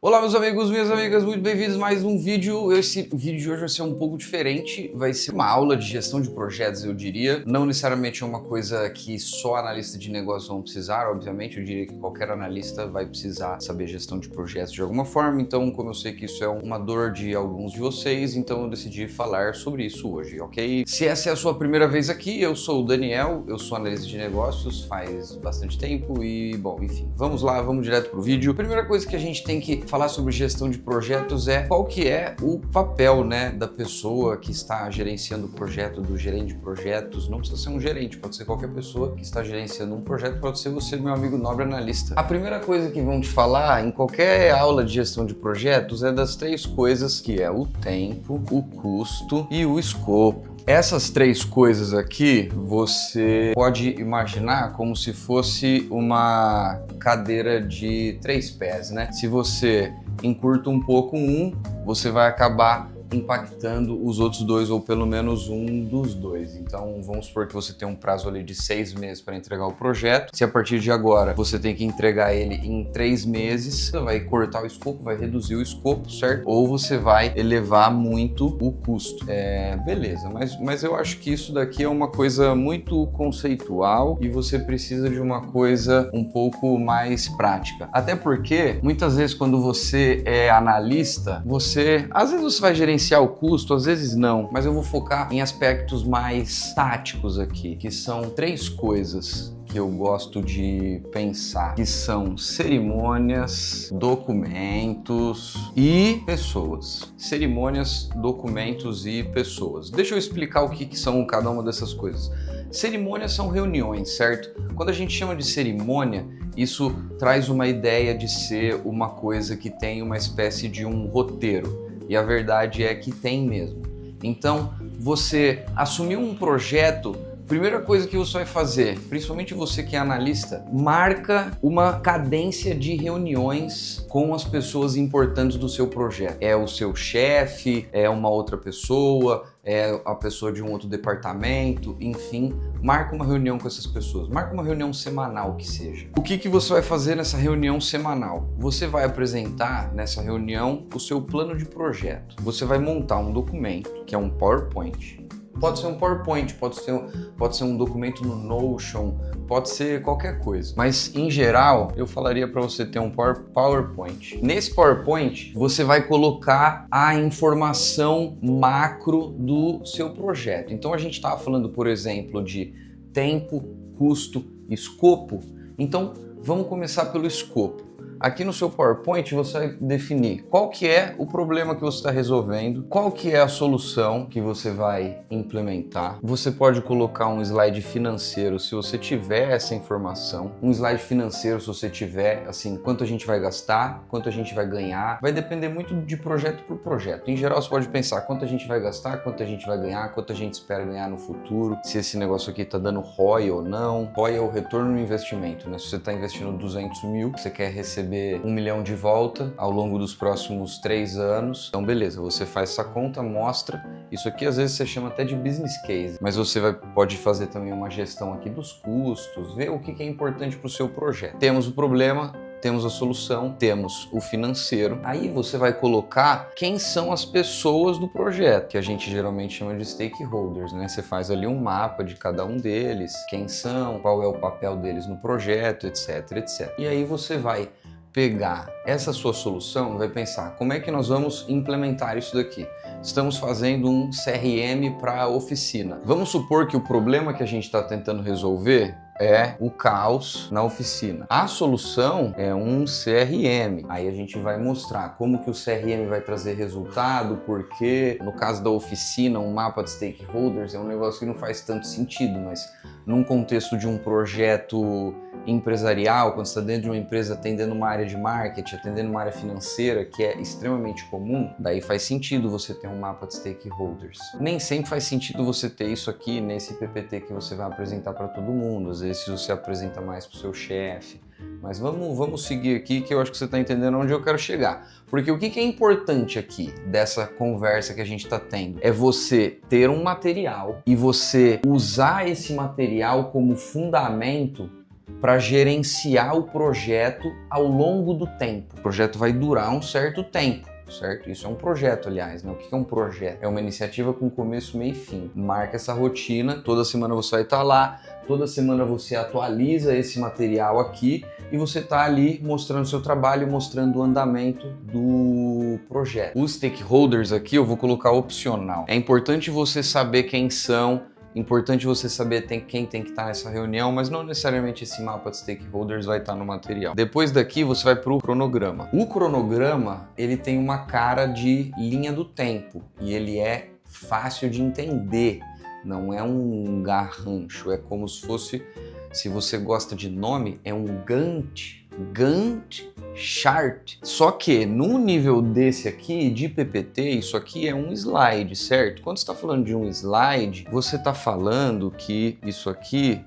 Olá meus amigos, minhas amigas, muito bem-vindos a mais um vídeo. Esse vídeo de hoje vai ser um pouco diferente, vai ser uma aula de gestão de projetos, eu diria. Não necessariamente é uma coisa que só analistas de negócios vão precisar, obviamente, eu diria que qualquer analista vai precisar saber gestão de projetos de alguma forma. Então, como eu sei que isso é uma dor de alguns de vocês, então eu decidi falar sobre isso hoje, ok? Se essa é a sua primeira vez aqui, eu sou o Daniel, eu sou analista de negócios faz bastante tempo e, bom, enfim, vamos lá, vamos direto pro vídeo. A primeira coisa que a gente tem que falar sobre gestão de projetos é qual que é o papel, né, da pessoa que está gerenciando o projeto, do gerente de projetos. Não precisa ser um gerente, pode ser qualquer pessoa que está gerenciando um projeto, pode ser você, meu amigo nobre analista. A primeira coisa que vão te falar em qualquer aula de gestão de projetos é das três coisas, que é o tempo, o custo e o escopo. Essas três coisas aqui você pode imaginar como se fosse uma cadeira de três pés, né? Se você encurta um pouco um, você vai acabar impactando os outros dois, ou pelo menos um dos dois. Então vamos supor que você tem um prazo ali de 6 meses para entregar o projeto. Se a partir de agora você tem que entregar ele em 3 meses, você vai cortar o escopo, vai reduzir o escopo, certo? Ou você vai elevar muito o custo. Beleza, mas eu acho que isso daqui é uma coisa muito conceitual e você precisa de uma coisa um pouco mais prática. Até porque muitas vezes quando você é analista, às vezes você vai gerenciar o custo, às vezes não, mas eu vou focar em aspectos mais táticos aqui, que são três coisas que eu gosto de pensar, que são cerimônias, documentos e pessoas. Cerimônias, documentos e pessoas. Deixa eu explicar o que são cada uma dessas coisas. Cerimônias são reuniões, certo? Quando a gente chama de cerimônia, isso traz uma ideia de ser uma coisa que tem uma espécie de um roteiro. E a verdade é que tem mesmo. Então, você assumiu um projeto, primeira coisa que você vai fazer, principalmente você que é analista, marca uma cadência de reuniões com as pessoas importantes do seu projeto. É o seu chefe, é uma outra pessoa, é a pessoa de um outro departamento, enfim, marca uma reunião com essas pessoas, marca uma reunião semanal que seja. O que você vai fazer nessa reunião semanal? Você vai apresentar nessa reunião o seu plano de projeto. Você vai montar um documento, que é um PowerPoint. Pode ser um PowerPoint, pode ser um documento no Notion, pode ser qualquer coisa. Mas, em geral, eu falaria para você ter um PowerPoint. Nesse PowerPoint, você vai colocar a informação macro do seu projeto. Então, a gente estava falando, por exemplo, de tempo, custo, escopo. Então, vamos começar pelo escopo. Aqui no seu PowerPoint você vai definir qual que é o problema que você está resolvendo, qual que é a solução que você vai implementar. Você pode colocar um slide financeiro se você tiver essa informação, um slide financeiro se você tiver, assim, quanto a gente vai gastar, quanto a gente vai ganhar. Vai depender muito de projeto por projeto. Em geral você pode pensar quanto a gente vai gastar, quanto a gente vai ganhar, quanto a gente espera ganhar no futuro, se esse negócio aqui está dando ROI ou não. ROI é o retorno no investimento, né? Se você está investindo 200 mil, você quer receber 1 milhão de volta ao longo dos próximos 3 anos. Então, beleza, você faz essa conta, mostra. Isso aqui às vezes você chama até de business case, mas você pode fazer também uma gestão aqui dos custos, ver o que é importante para o seu projeto. Temos o problema, temos a solução, temos o financeiro. Aí você vai colocar quem são as pessoas do projeto, que a gente geralmente chama de stakeholders, né? Você faz ali um mapa de cada um deles, quem são, qual é o papel deles no projeto, etc, etc. E aí você vai pegar essa sua solução e vai pensar, como é que nós vamos implementar isso daqui? Estamos fazendo um CRM para a oficina. Vamos supor que o problema que a gente está tentando resolver é o caos na oficina. A solução é um CRM. Aí a gente vai mostrar como que o CRM vai trazer resultado, porque no caso da oficina, um mapa de stakeholders é um negócio que não faz tanto sentido, mas num contexto de um projeto empresarial, quando você está dentro de uma empresa atendendo uma área de marketing, atendendo uma área financeira, que é extremamente comum, daí faz sentido você ter um mapa de stakeholders. Nem sempre faz sentido você ter isso aqui nesse PPT que você vai apresentar para todo mundo. Às vezes você apresenta mais para o seu chefe. Mas vamos seguir aqui que eu acho que você está entendendo onde eu quero chegar. Porque o que é importante aqui dessa conversa que a gente está tendo é você ter um material e você usar esse material como fundamento para gerenciar o projeto ao longo do tempo. O projeto vai durar um certo tempo, certo? Isso é um projeto, aliás, né? O que é um projeto? É uma iniciativa com começo, meio e fim. Marca essa rotina, toda semana você vai estar lá, toda semana você atualiza esse material aqui e você está ali mostrando seu trabalho, mostrando o andamento do projeto. Os stakeholders aqui eu vou colocar opcional. É importante você saber quem são, importante você saber quem tem que estar nessa reunião, mas não necessariamente esse mapa de stakeholders vai estar no material. Depois daqui você vai para o cronograma. O cronograma ele tem uma cara de linha do tempo e ele é fácil de entender. Não é um garrancho, é como se fosse, se você gosta de nome, é um Gantt chart. Só que no nível desse aqui, de PPT, isso aqui é um slide, certo? Quando você está falando de um slide, você está falando que isso aqui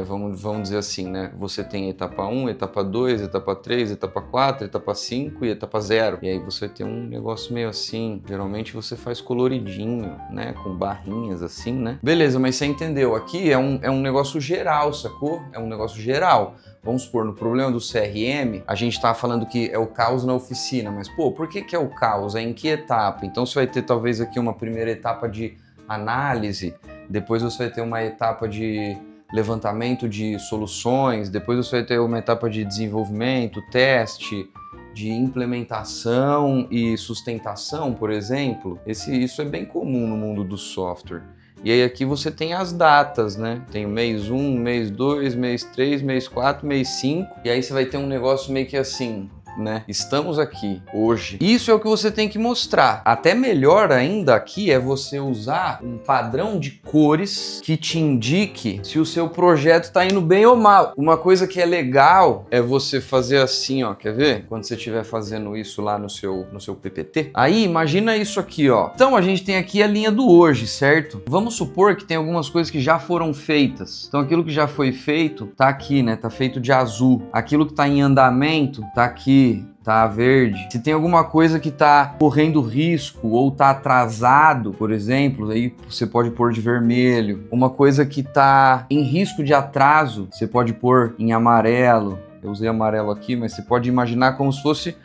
vamos dizer assim, né? Você tem etapa 1, etapa 2, etapa 3, etapa 4, etapa 5 e etapa 0. E aí você tem um negócio meio assim. Geralmente você faz coloridinho, né? Com barrinhas assim, né? Beleza, mas você entendeu. Aqui é um negócio geral, sacou? É um negócio geral. Vamos supor, no problema do CRM, a gente tá falando que é o caos na oficina, mas pô, por que é o caos? É em que etapa? Então você vai ter talvez aqui uma primeira etapa de análise, depois você vai ter uma etapa de levantamento de soluções, depois você vai ter uma etapa de desenvolvimento, teste, de implementação e sustentação, por exemplo. Isso é bem comum no mundo do software. E aí aqui você tem as datas, né? Tem o mês 1, mês 2, mês 3, mês 4, mês 5. E aí você vai ter um negócio meio que assim, né? Estamos aqui hoje. Isso é o que você tem que mostrar. Até melhor ainda aqui é você usar um padrão de cores que te indique se o seu projeto está indo bem ou mal. Uma coisa que é legal é você fazer assim, ó, quer ver? Quando você estiver fazendo isso lá no seu PPT. Aí imagina isso aqui, ó. Então a gente tem aqui a linha do hoje, certo? Vamos supor que tem algumas coisas que já foram feitas. Então aquilo que já foi feito tá aqui, né? Tá feito de azul. Aquilo que tá em andamento tá aqui, tá verde. Se tem alguma coisa que tá correndo risco ou tá atrasado, por exemplo, aí você pode pôr de vermelho. Uma coisa que tá em risco de atraso, você pode pôr em amarelo. Eu usei amarelo aqui, mas você pode imaginar como se fosse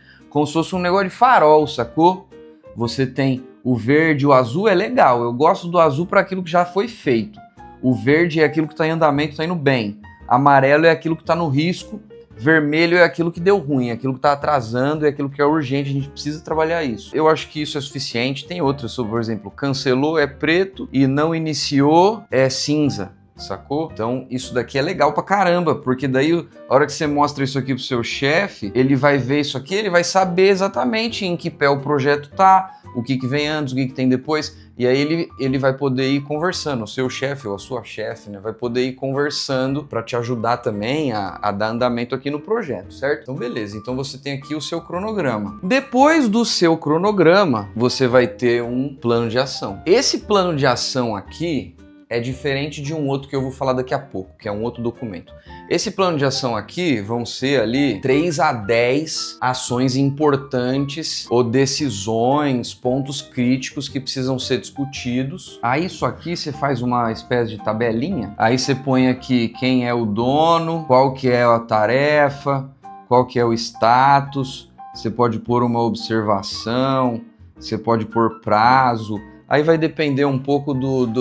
um negócio de farol, sacou? Você tem o verde, o azul é legal. Eu gosto do azul para aquilo que já foi feito. O verde é aquilo que tá em andamento, tá indo bem. Amarelo é aquilo que tá no risco. Vermelho é aquilo que deu ruim, aquilo que está atrasando, é aquilo que é urgente, a gente precisa trabalhar isso. Eu acho que isso é suficiente. Tem outras, por exemplo, cancelou é preto e não iniciou é cinza, sacou? Então isso daqui é legal pra caramba, porque daí a hora que você mostra isso aqui pro seu chefe, ele vai ver isso aqui, ele vai saber exatamente em que pé o projeto tá, o que vem antes, o que tem depois. E aí ele vai poder ir conversando, o seu chefe ou a sua chefe, né, vai poder ir conversando para te ajudar também a dar andamento aqui no projeto, certo? Então beleza, então você tem aqui o seu cronograma. Depois do seu cronograma, você vai ter um plano de ação. Esse plano de ação aqui é diferente de um outro que eu vou falar daqui a pouco, que é um outro documento. Esse plano de ação aqui vão ser ali 3 a 10 ações importantes ou decisões, pontos críticos que precisam ser discutidos. Aí isso aqui você faz uma espécie de tabelinha, aí você põe aqui quem é o dono, qual que é a tarefa, qual que é o status, você pode pôr uma observação, você pode pôr prazo. Aí vai depender um pouco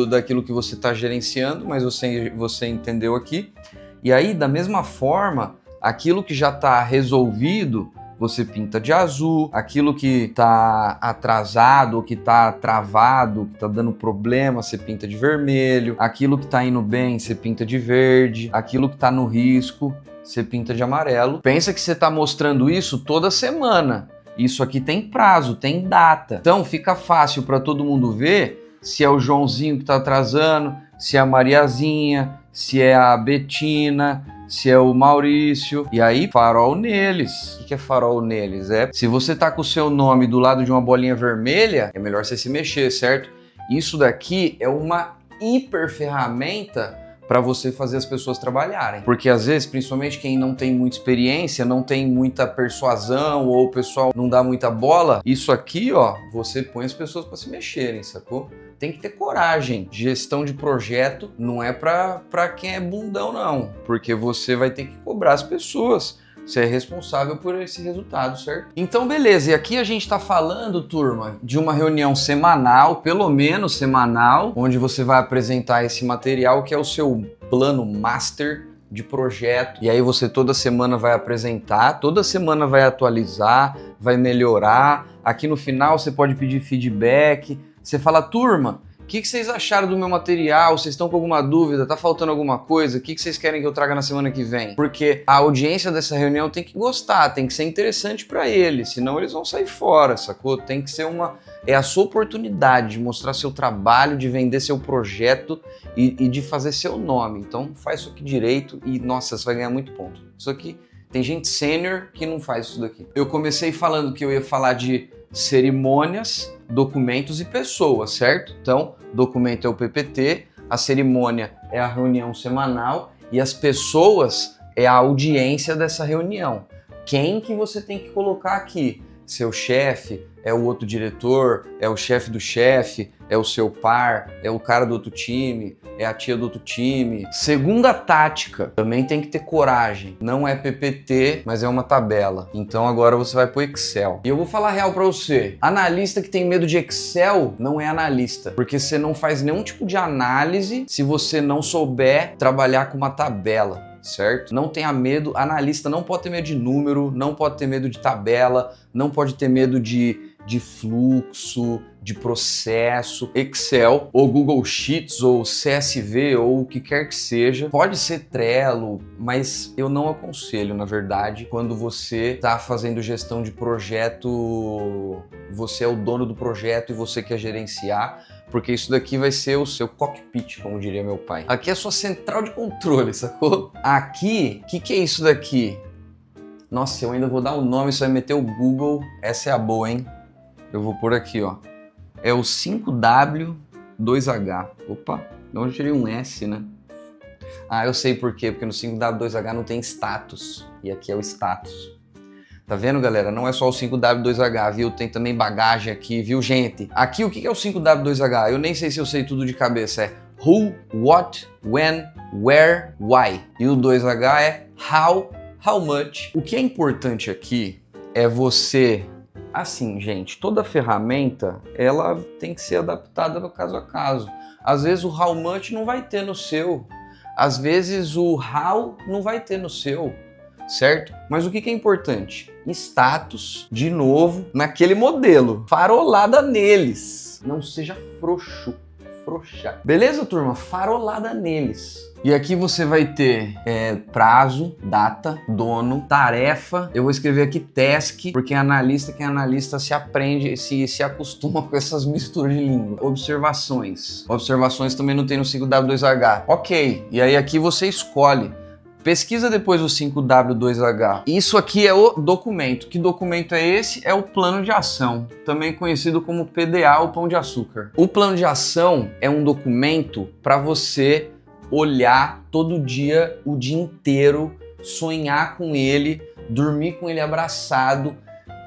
daquilo que você está gerenciando, mas você entendeu aqui. E aí, da mesma forma, aquilo que já está resolvido, você pinta de azul. Aquilo que está atrasado, ou que está travado, que está dando problema, você pinta de vermelho. Aquilo que está indo bem, você pinta de verde. Aquilo que está no risco, você pinta de amarelo. Pensa que você está mostrando isso toda semana. Isso aqui tem prazo, tem data. Então fica fácil para todo mundo ver se é o Joãozinho que está atrasando, se é a Mariazinha, se é a Betina, se é o Maurício. E aí, farol neles. O que é farol neles? É se você tá com o seu nome do lado de uma bolinha vermelha, é melhor você se mexer, certo? Isso daqui é uma hiper ferramenta para você fazer as pessoas trabalharem. Porque às vezes, principalmente quem não tem muita experiência, não tem muita persuasão ou o pessoal não dá muita bola, isso aqui, ó, você põe as pessoas para se mexerem, sacou? tem que ter coragem. Gestão de projeto não é pra quem é bundão, não. Porque você vai ter que cobrar as pessoas. Você é responsável por esse resultado, certo? Então, beleza. E aqui a gente tá falando, turma, de uma reunião semanal, pelo menos semanal, onde você vai apresentar esse material que é o seu plano master de projeto. E aí você toda semana vai apresentar, toda semana vai atualizar, vai melhorar. Aqui no final você pode pedir feedback. Você fala, turma, o que vocês acharam do meu material? Vocês estão com alguma dúvida? Tá faltando alguma coisa? O que vocês querem que eu traga na semana que vem? Porque a audiência dessa reunião tem que gostar, tem que ser interessante para eles, senão eles vão sair fora, sacou? Tem que ser é a sua oportunidade de mostrar seu trabalho, de vender seu projeto e de fazer seu nome. Então faz isso aqui direito e, nossa, você vai ganhar muito ponto. Isso aqui, tem gente sênior que não faz isso daqui. Eu comecei falando que eu ia falar de cerimônias, documentos e pessoas, certo? Então, documento é o PPT, a cerimônia é a reunião semanal e as pessoas é a audiência dessa reunião. Quem que você tem que colocar aqui? Seu chefe, é o outro diretor, é o chefe do chefe, é o seu par, é o cara do outro time, é a tia do outro time. Segunda tática, também tem que ter coragem. Não é PPT, mas é uma tabela. Então agora você vai pro Excel. E eu vou falar a real pra você. Analista que tem medo de Excel não é analista, porque você não faz nenhum tipo de análise se você não souber trabalhar com uma tabela. Certo? Não tenha medo, analista não pode ter medo de número, não pode ter medo de tabela, não pode ter medo de fluxo, de processo. Excel, ou Google Sheets, ou CSV, ou o que quer que seja. Pode ser Trello, mas eu não aconselho, na verdade, quando você está fazendo gestão de projeto, você é o dono do projeto e você quer gerenciar, porque isso daqui vai ser o seu cockpit, como diria meu pai. Aqui é a sua central de controle, sacou? Aqui, o que é isso daqui? Nossa, eu ainda vou dar o nome, você vai meter o Google. Essa é a boa, hein? Eu vou pôr aqui, ó. É o 5W2H. Opa, de onde eu tirei um S, né? Ah, eu sei por quê. Porque no 5W2H não tem status. E aqui é o status. Tá vendo, galera? Não é só o 5W2H, viu? Tem também bagagem aqui, viu, gente? Aqui, o que é o 5W2H? Eu nem sei se eu sei tudo de cabeça. É who, what, when, where, why. E o 2H é how much. O que é importante aqui é você... Assim, gente, toda ferramenta, ela tem que ser adaptada no caso a caso. Às vezes o how much não vai ter no seu. Às vezes o how não vai ter no seu. Certo? Mas o que é importante? Status, de novo, naquele modelo. Farolada neles. Não seja frouxo. Frouxa. Beleza, turma? Farolada neles. E aqui você vai ter prazo, data, dono, tarefa. Eu vou escrever aqui task, porque quem é analista se aprende, se acostuma com essas misturas de língua. Observações. Observações também não tem no 5W2H. Ok. E aí aqui você escolhe. Pesquisa depois o 5W2H. Isso aqui é o documento. Que documento é esse? É o plano de ação, também conhecido como PDA, o pão de açúcar. O plano de ação é um documento para você olhar todo dia, o dia inteiro, sonhar com ele, dormir com ele abraçado.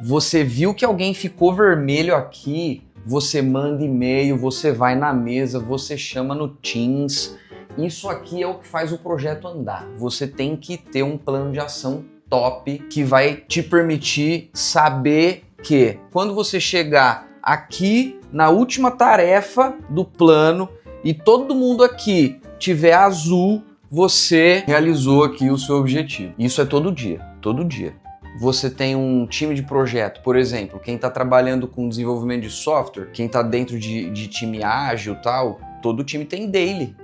Você viu que alguém ficou vermelho aqui, você manda e-mail, você vai na mesa, você chama no Teams. Isso aqui é o que faz o projeto andar. Você tem que ter um plano de ação top que vai te permitir saber que quando você chegar aqui na última tarefa do plano e todo mundo aqui tiver azul, você realizou aqui o seu objetivo. Isso é todo dia, todo dia. Você tem um time de projeto, por exemplo, quem está trabalhando com desenvolvimento de software, quem está dentro de time ágil e tal, todo time tem daily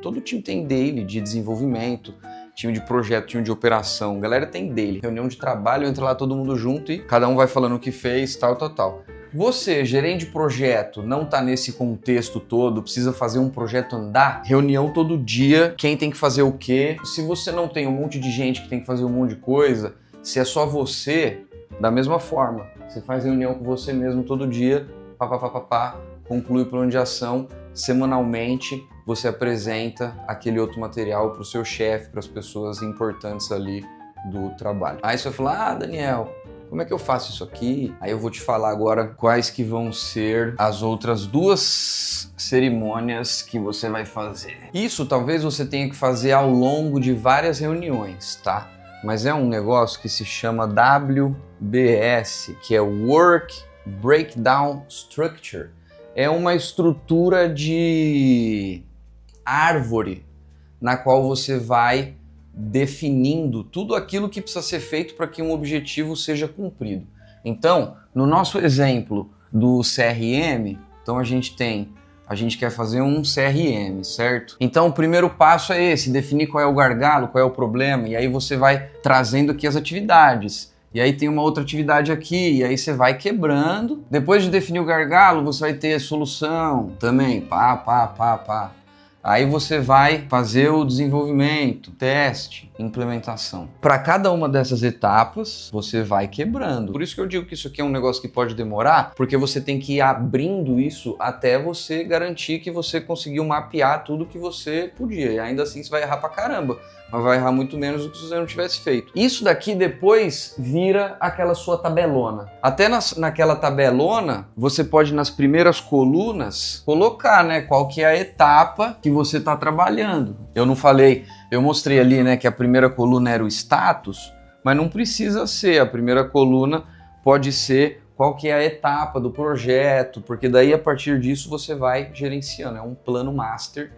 de desenvolvimento, time de projeto, time de operação, galera tem daily. Reunião de trabalho, entra lá todo mundo junto e cada um vai falando o que fez, tal. Você, gerente de projeto, não tá nesse contexto todo, precisa fazer um projeto andar, reunião todo dia, quem tem que fazer o quê. Se você não tem um monte de gente que tem que fazer um monte de coisa, se é só você, da mesma forma, você faz reunião com você mesmo todo dia, conclui o plano de ação, semanalmente você apresenta aquele outro material para o seu chefe, para as pessoas importantes ali do trabalho. Aí você vai falar, Daniel, como é que eu faço isso aqui? Aí eu vou te falar agora quais que vão ser as outras 2 cerimônias que você vai fazer. Isso talvez você tenha que fazer ao longo de várias reuniões, tá? Mas é um negócio que se chama WBS, que é Work Breakdown Structure. É uma estrutura de árvore na qual você vai definindo tudo aquilo que precisa ser feito para que um objetivo seja cumprido. Então, no nosso exemplo do CRM, então a gente quer fazer um CRM, certo? Então o primeiro passo é esse, definir qual é o gargalo, qual é o problema, e aí você vai trazendo aqui as atividades. E aí tem uma outra atividade aqui, e aí você vai quebrando. Depois de definir o gargalo, você vai ter a solução também, pá. Aí você vai fazer o desenvolvimento, teste, implementação. Para cada uma dessas etapas, você vai quebrando. Por isso que eu digo que isso aqui é um negócio que pode demorar, porque você tem que ir abrindo isso até você garantir que você conseguiu mapear tudo que você podia. E ainda assim você vai errar pra caramba, mas vai errar muito menos do que se você não tivesse feito. Isso daqui depois vira aquela sua tabelona. Até naquela tabelona, você pode nas primeiras colunas colocar, né, qual que é a etapa que você está trabalhando. Eu mostrei ali, né, que a primeira coluna era o status, mas não precisa ser. A primeira coluna pode ser qual que é a etapa do projeto, porque daí a partir disso você vai gerenciando, é um plano master.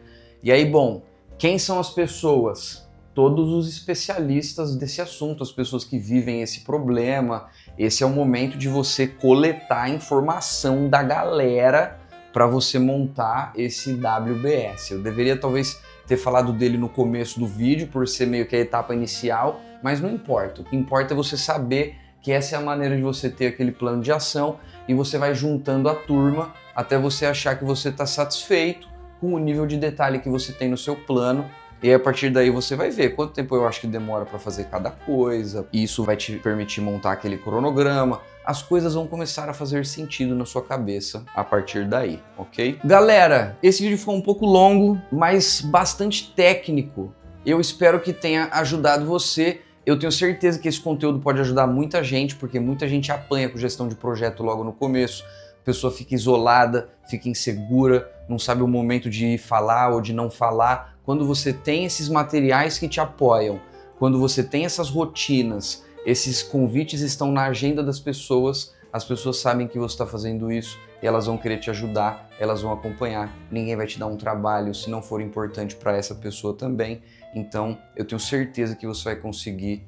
E aí, bom, quem são as pessoas? Todos os especialistas desse assunto, as pessoas que vivem esse problema. Esse é o momento de você coletar a informação da galera para você montar esse WBS. Eu deveria talvez ter falado dele no começo do vídeo, por ser meio que a etapa inicial, mas não importa. O que importa é você saber que essa é a maneira de você ter aquele plano de ação e você vai juntando a turma até você achar que você está satisfeito com o nível de detalhe que você tem no seu plano. E aí, a partir daí você vai ver quanto tempo eu acho que demora para fazer cada coisa. E isso vai te permitir montar aquele cronograma. As coisas vão começar a fazer sentido na sua cabeça a partir daí, ok? Galera, esse vídeo foi um pouco longo, mas bastante técnico. Eu espero que tenha ajudado você. Eu tenho certeza que esse conteúdo pode ajudar muita gente, porque muita gente apanha com gestão de projeto logo no começo. A pessoa fica isolada, fica insegura, não sabe o momento de falar ou de não falar. Quando você tem esses materiais que te apoiam, quando você tem essas rotinas, esses convites estão na agenda das pessoas, as pessoas sabem que você está fazendo isso e elas vão querer te ajudar, elas vão acompanhar. Ninguém vai te dar um trabalho se não for importante para essa pessoa também. Então, eu tenho certeza que você vai conseguir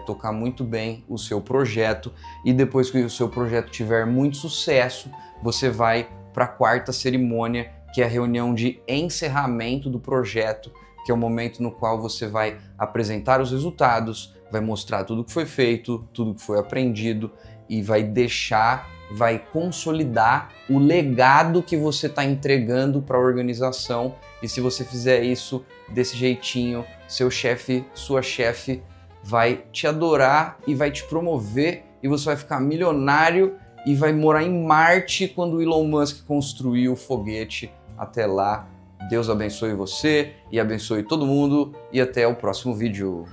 tocar muito bem o seu projeto, e depois que o seu projeto tiver muito sucesso, você vai para a 4ª cerimônia, que é a reunião de encerramento do projeto, que é o momento no qual você vai apresentar os resultados, vai mostrar tudo que foi feito, tudo que foi aprendido e vai consolidar o legado que você está entregando para a organização. E se você fizer isso desse jeitinho, seu chefe, sua chefe vai te adorar e vai te promover e você vai ficar milionário e vai morar em Marte quando o Elon Musk construir o foguete. Até lá, Deus abençoe você e abençoe todo mundo e até o próximo vídeo.